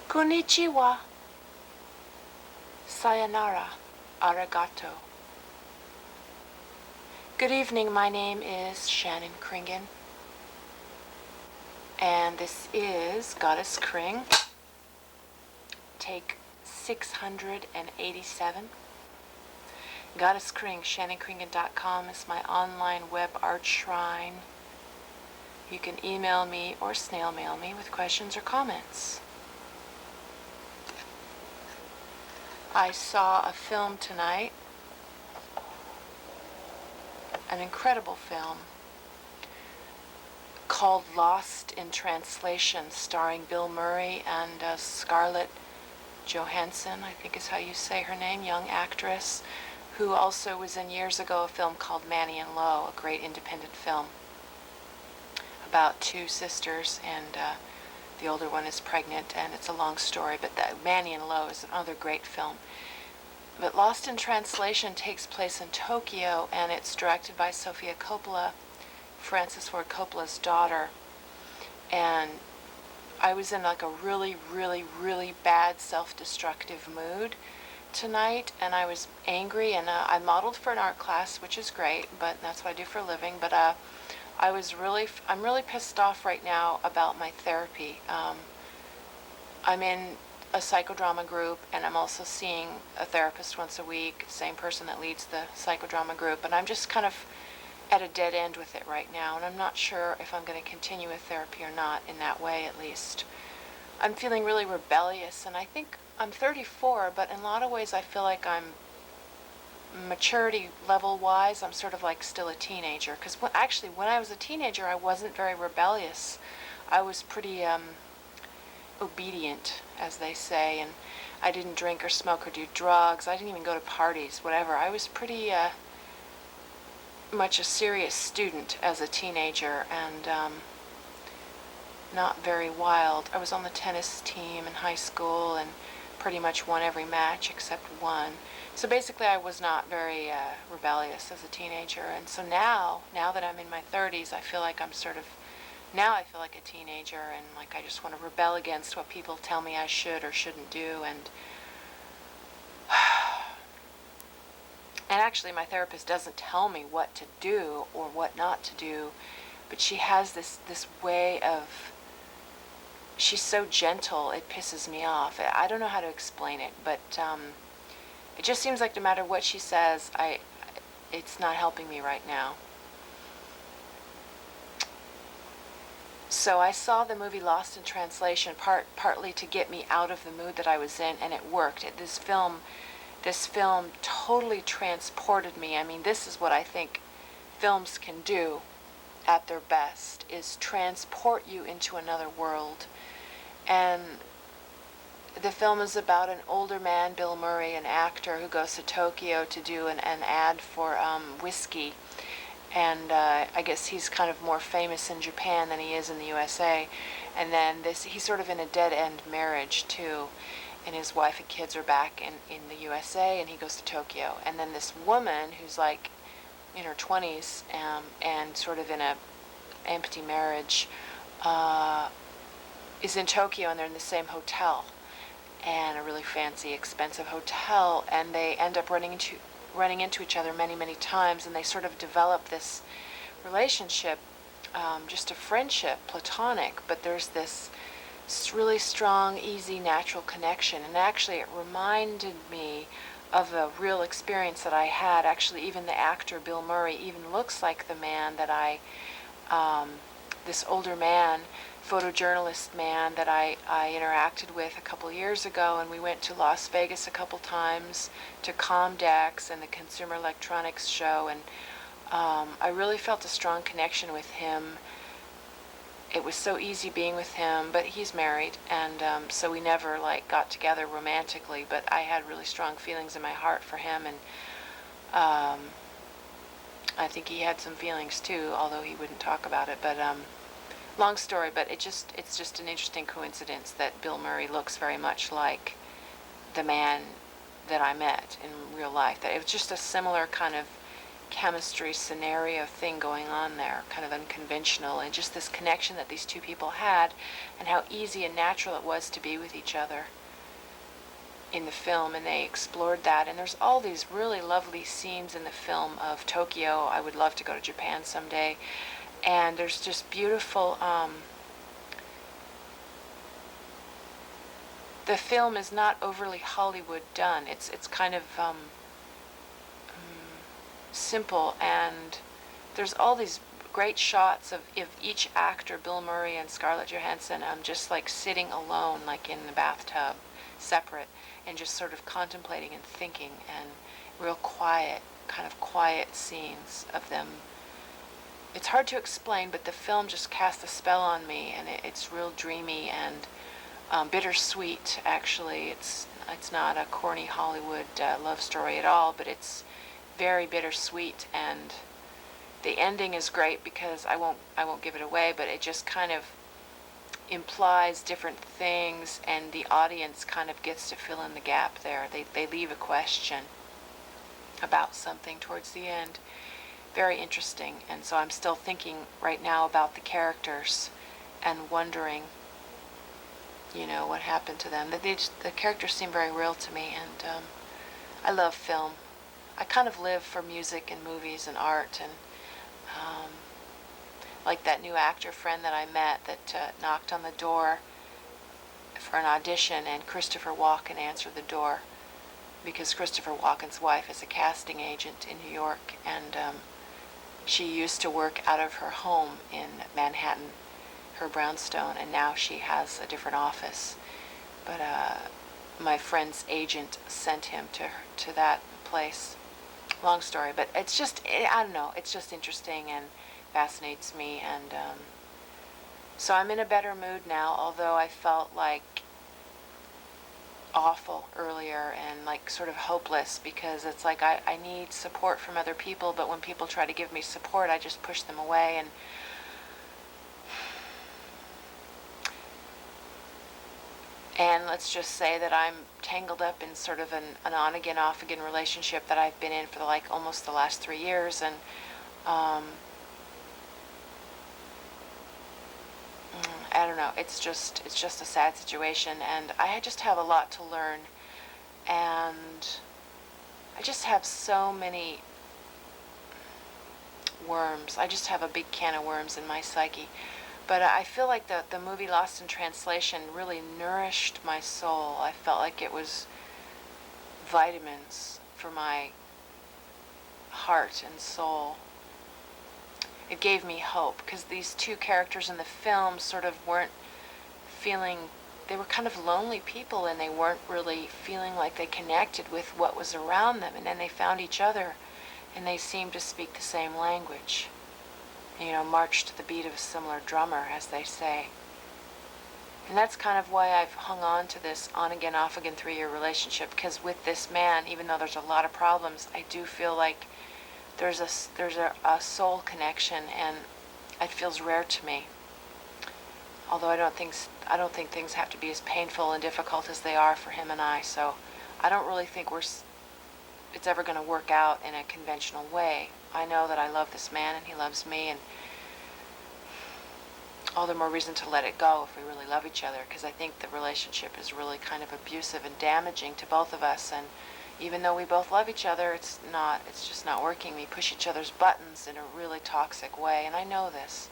Konnichiwa. Sayonara. Arigato. Good evening, my name is Shannon Kringen, and this is Goddess KRING, take 687. Goddess KRING, ShannonKringen.com is my online web art shrine. You can email me or snail mail me with questions or comments. I saw a film tonight, an incredible film called Lost in Translation, starring Bill Murray and Scarlett Johansson, I think is how you say her name, young actress, who also was in years ago a film called Manny and Lo, a great independent film about two sisters, and the older one is pregnant, and it's a long story, but Manny and Lo is another great film. But Lost in Translation takes place in Tokyo, and it's directed by Sofia Coppola, Francis Ford Coppola's daughter. And I was in like a really, really, really bad self-destructive mood tonight, and I was angry, and I modeled for an art class, which is great, but that's what I do for a living. But I'm really pissed off right now about my therapy. I'm in a psychodrama group, and I'm also seeing a therapist once a week, same person that leads the psychodrama group, and I'm just kind of at a dead end with it right now, and I'm not sure if I'm going to continue with therapy or not, in that way at least. I'm feeling really rebellious, and I think I'm 34, but in a lot of ways I feel like I'm, maturity level wise, I'm sort of like still a teenager, because actually when I was a teenager I wasn't very rebellious. I was pretty obedient, as they say, and I didn't drink or smoke or do drugs. I didn't even go to parties, whatever. I was pretty much a serious student as a teenager, and not very wild. I was on the tennis team in high school and pretty much won every match except one. So basically I was not very rebellious as a teenager, and so now that I'm in my 30s, I feel like I'm now I feel like a teenager, and like I just want to rebel against what people tell me I should or shouldn't do. And actually my therapist doesn't tell me what to do or what not to do, but she has this way of, she's so gentle, it pisses me off. I don't know how to explain it, but it just seems like no matter what she says, it's not helping me right now. So I saw the movie Lost in Translation partly to get me out of the mood that I was in, and it worked. This film totally transported me. I mean, this is what I think films can do at their best, is transport you into another world. And the film is about an older man, Bill Murray, an actor, who goes to Tokyo to do an ad for whiskey. And I guess he's kind of more famous in Japan than he is in the USA. And then he's sort of in a dead-end marriage too, and his wife and kids are back in the USA, and he goes to Tokyo. And then this woman who's like in her 20s and sort of in a empty marriage is in Tokyo, and they're in the same hotel, and a really fancy, expensive hotel, and they end up running into each other many, many times, and they sort of develop this relationship, just a friendship, platonic, but there's this really strong, easy, natural connection. And actually it reminded me of a real experience that I had. Actually, even the actor Bill Murray even looks like the man that this older man, photojournalist man that I interacted with a couple years ago, and we went to Las Vegas a couple times to Comdex and the Consumer Electronics Show, and I really felt a strong connection with him. It was so easy being with him, but he's married, and so we never like got together romantically, but I had really strong feelings in my heart for him, and I think he had some feelings too, although he wouldn't talk about it. But long story, but it's just an interesting coincidence that Bill Murray looks very much like the man that I met in real life. That it was just a similar kind of chemistry scenario thing going on there, kind of unconventional, and just this connection that these two people had, and how easy and natural it was to be with each other in the film. And they explored that, and there's all these really lovely scenes in the film of Tokyo. I would love to go to Japan someday. And there's just beautiful, the film is not overly Hollywood done. It's kind of simple, and there's all these great shots of each actor, Bill Murray and Scarlett Johansson, just like sitting alone, like in the bathtub, separate, and just sort of contemplating and thinking, and real quiet, kind of quiet scenes of them. It's hard to explain, but the film just cast a spell on me, and it's real dreamy and bittersweet, actually. It's not a corny Hollywood love story at all, but it's very bittersweet, and the ending is great because I won't give it away, but it just kind of implies different things, and the audience kind of gets to fill in the gap there. They leave a question about something towards the end. Very interesting. And so I'm still thinking right now about the characters and wondering, what happened to them. The characters seem very real to me, and I love film. I kind of live for music and movies and art, and like that new actor friend that I met that knocked on the door for an audition, and Christopher Walken answered the door because Christopher Walken's wife is a casting agent in New York, and she used to work out of her home in Manhattan, her brownstone, and now she has a different office. But my friend's agent sent him to that place. Long story, but it's just, I don't know, it's just interesting and fascinates me, and so I'm in a better mood now, although I felt like awful earlier and like sort of hopeless, because it's like I need support from other people, but when people try to give me support, I just push them away, and let's just say that I'm tangled up in sort of an on-again, off-again relationship that I've been in for almost the last 3 years, and I don't know, it's just a sad situation, and I just have a lot to learn, and I just have so many worms. I just have a big can of worms in my psyche. But I feel like the movie Lost in Translation really nourished my soul. I felt like it was vitamins for my heart and soul. It gave me hope, because these two characters in the film sort of weren't feeling, they were kind of lonely people, and they weren't really feeling like they connected with what was around them. And then they found each other, and they seemed to speak the same language. March to the beat of a similar drummer, as they say. And that's kind of why I've hung on to this on-again, off-again 3-year relationship, because with this man, even though there's a lot of problems, I do feel like there's a soul connection, and it feels rare to me. Although I don't think things have to be as painful and difficult as they are for him and I, so I don't really think it's ever going to work out in a conventional way. I know that I love this man and he loves me, and all the more reason to let it go if we really love each other, because I think the relationship is really kind of abusive and damaging to both of us, and even though we both love each other, it's just not working. We push each other's buttons in a really toxic way, and I know this.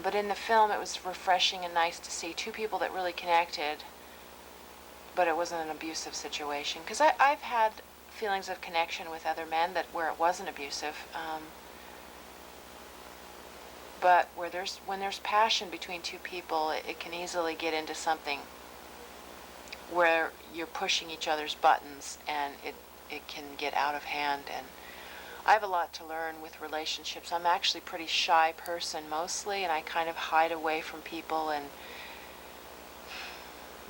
But in the film, it was refreshing and nice to see two people that really connected, but it wasn't an abusive situation, because I've had feelings of connection with other men where it wasn't abusive, but when there's passion between two people, it can easily get into something where you're pushing each other's buttons, and it can get out of hand. And I have a lot to learn with relationships. I'm actually a pretty shy person mostly, and I kind of hide away from people, and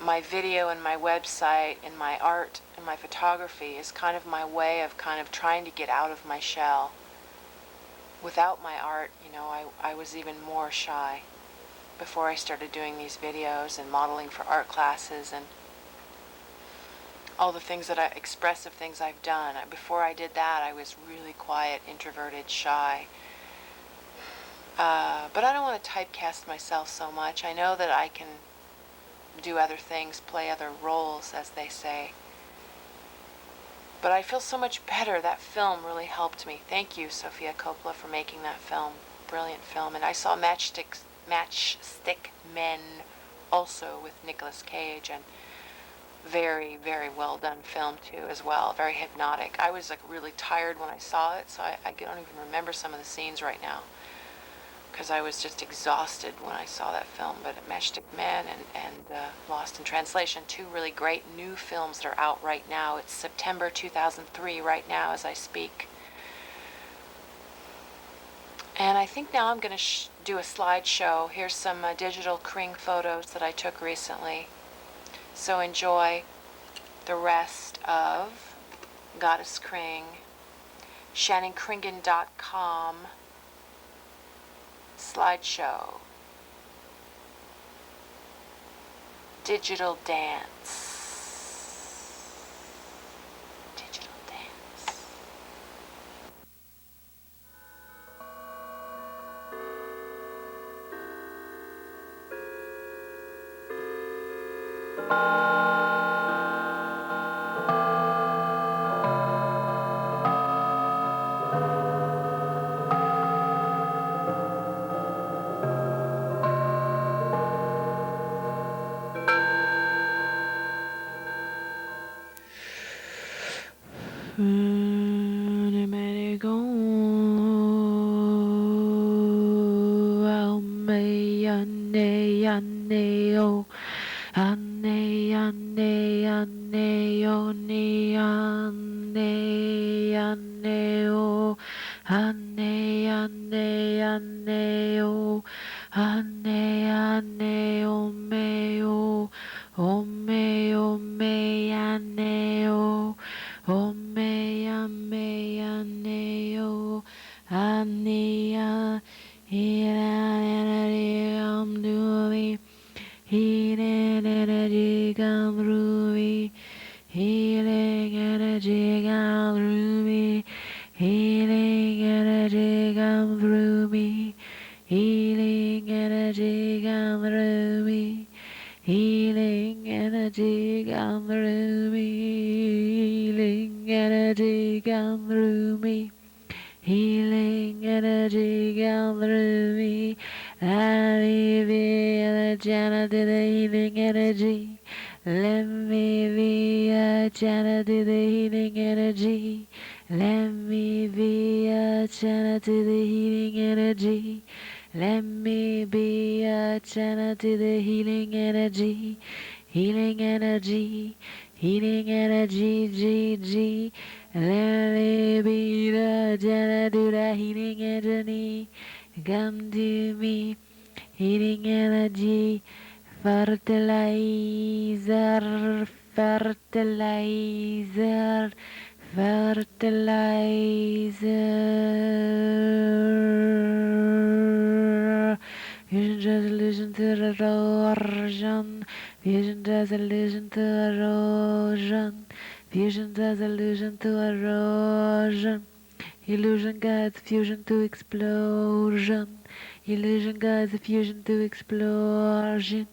my video and my website and my art and my photography is kind of my way of kind of trying to get out of my shell. Without my art, I was even more shy before I started doing these videos and modeling for art classes and all the things expressive things I've done. Before I did that, I was really quiet, introverted, shy. But I don't want to typecast myself so much. I know that I can do other things, play other roles, as they say. But I feel so much better. That film really helped me. Thank you, Sofia Coppola, for making that film. Brilliant film. And I saw Matchstick Men also with Nicolas Cage, and very, very well done film too as well. Very hypnotic. I was like really tired when I saw it, so I don't even remember some of the scenes right now because I was just exhausted when I saw that film. But Matchstick Men and Lost in Translation, two really great new films that are out right now. It's September 2003 right now as I speak. And I think now I'm going to do a slideshow. Here's some digital Kring photos that I took recently. So enjoy the rest of Goddess KRING, ShannonKringen.com slideshow. Digital dance. Digital dance. Healing energy come through me. Healing energy come through me. Healing energy come through me. Healing energy come through me. Healing energy come through me. Healing energy come through me. Healing energy come through me. Let me be the channel to the healing energy. Let me be a channel to the healing energy. Let me be a channel to the healing energy. Let me be a channel to the healing energy. Healing energy. Healing energy, G. Let me be the channel to the healing energy. Come to me, healing energy, fertilizer, fertilizer, fertilizer. Fusion resolution to erosion. Fusion resolution to erosion. Fusion resolution to erosion. Illusion guides fusion to explosion. Illusion guides fusion to explosion.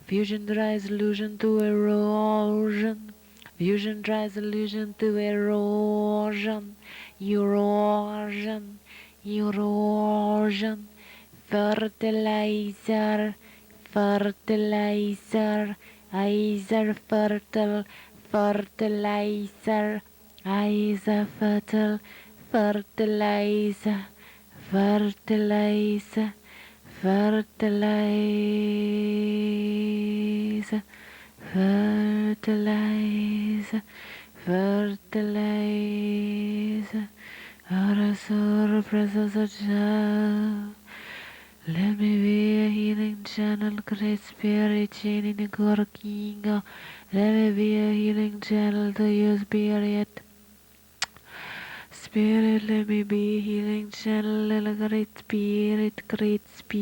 Fusion drives illusion to erosion. Fusion drives illusion to erosion. Erosion. Erosion. Fertilizer. Fertilizer. Iser fertile. Fertilizer. Iser fertile. Fertilizer, fertilizer, fertilizer, fertilizer, fertilizer. Our soul presence of child. Let me be a healing channel, great spirit, chaining the King. Let me be a healing channel to your spirit. Spirit, let me be a healing channel, great spirit, great spirit.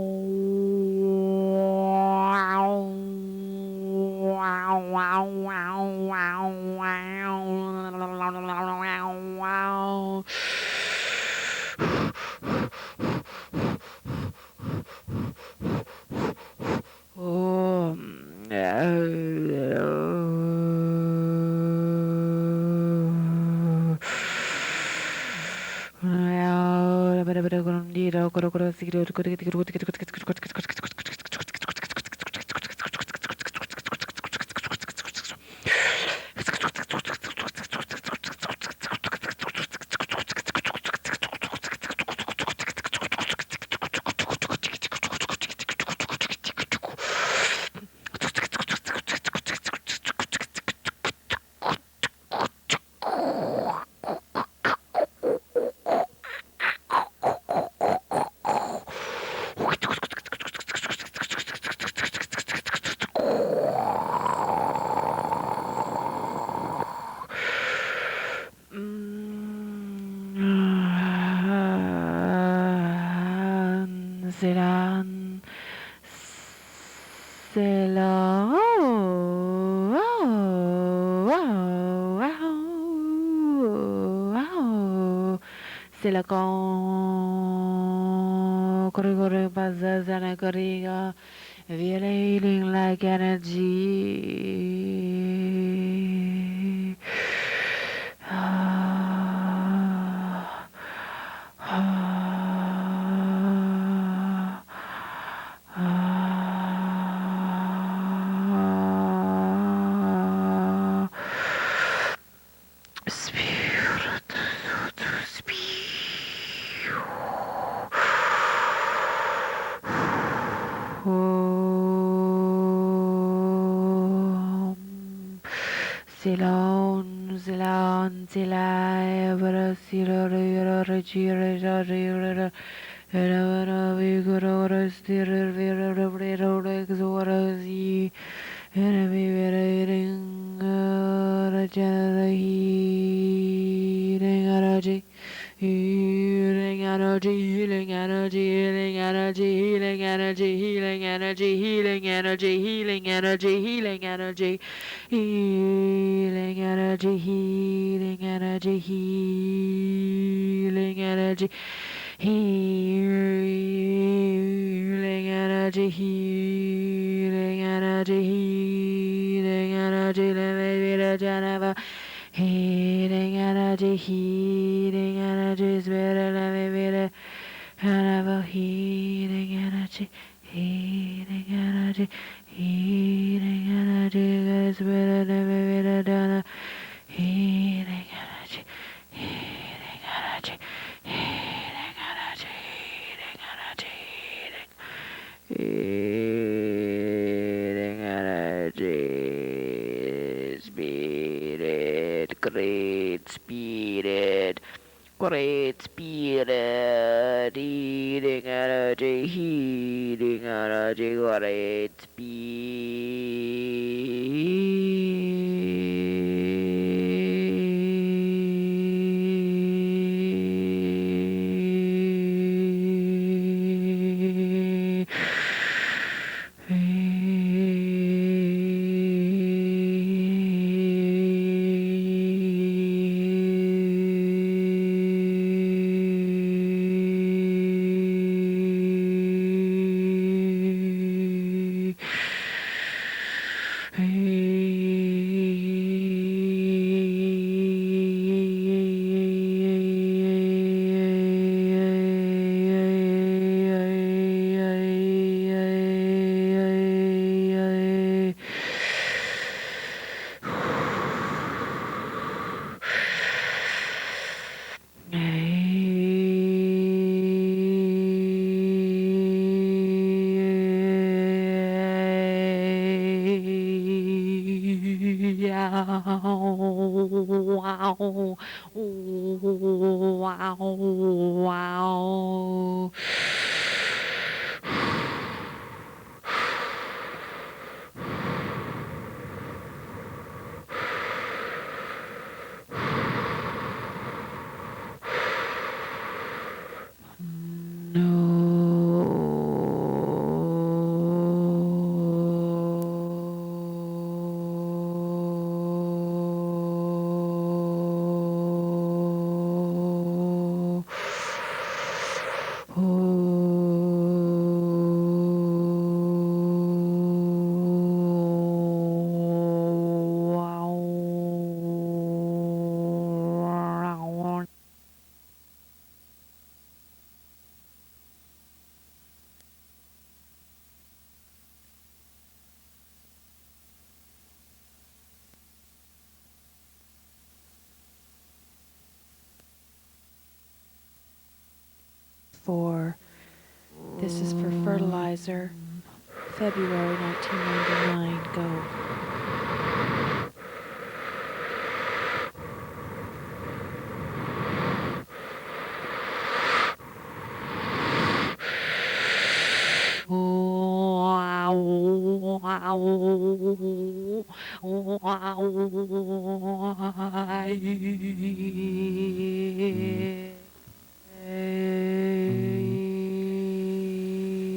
C'est la corre passa sana corriga feeling like energy. Spirit, Ceylon, Ceylon, Ceylon, healing energy, healing energy, healing energy, healing energy, healing energy, healing energy, healing energy, healing energy, healing energy, healing energy, healing energy, healing energy, healing energy, healing energy, healing energy, healing energy, spirit, let me be the healing energy, healing energy, healing energy, spirit, let me be the healing energy, healing energy, healing energy, healing energy, spirit, great spirit, healing energy, great Wow. Wow. Wow. No. 4. This is for Fertilizer, February 1999. Go.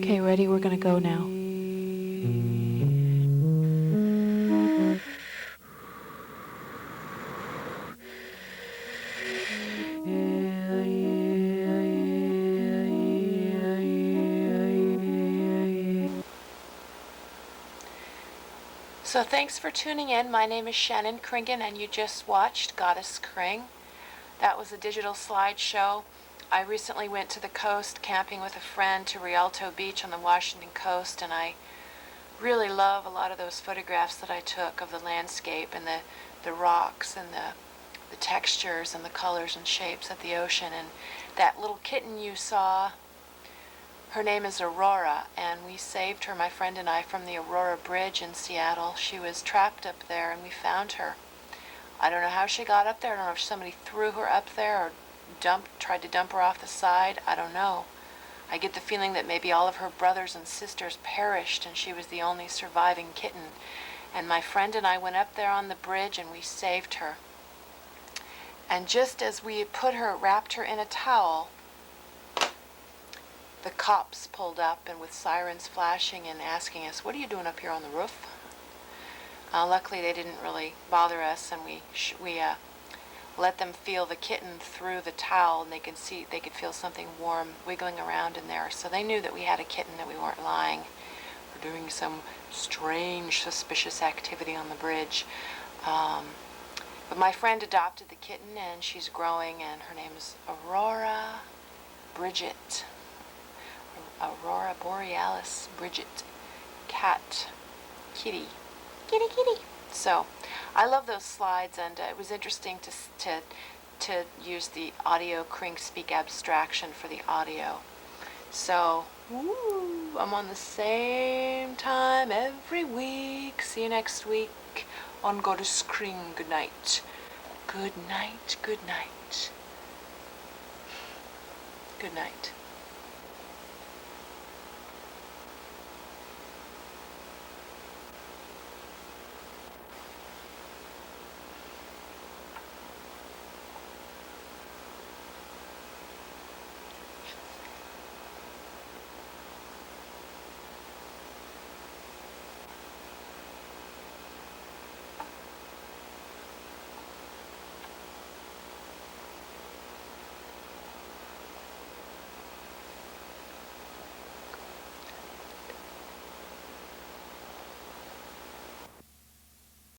Okay, ready? We're gonna go now. So thanks for tuning in. My name is Shannon Kringen, and you just watched Goddess KRING. That was a digital slideshow. I recently went to the coast camping with a friend to Rialto Beach on the Washington coast, and I really love a lot of those photographs that I took of the landscape and the rocks and the textures and the colors and shapes of the ocean. And that little kitten you saw, her name is Aurora, and we saved her, my friend and I, from the Aurora Bridge in Seattle. She was trapped up there, and we found her. I don't know how she got up there. I don't know if somebody threw her up there or tried to dump her off the side. I don't know. I get the feeling that maybe all of her brothers and sisters perished, and she was the only surviving kitten. And my friend and I went up there on the bridge, and we saved her. And just as we wrapped her in a towel, the cops pulled up, and with sirens flashing and asking us, "What are you doing up here on the roof?" Luckily, they didn't really bother us, and we let them feel the kitten through the towel, and they could feel something warm wiggling around in there. So they knew that we had a kitten, that we weren't lying or doing some strange, suspicious activity on the bridge. But my friend adopted the kitten, and she's growing, and her name is Aurora Bridget. Aurora Borealis Bridget. Cat. Kitty. Kitty, kitty. So, I love those slides, and it was interesting to use the audio Kring Speak abstraction for the audio. So, I'm on the same time every week. See you next week on Goddess KRING. Good night. Good night. Good night. Good night.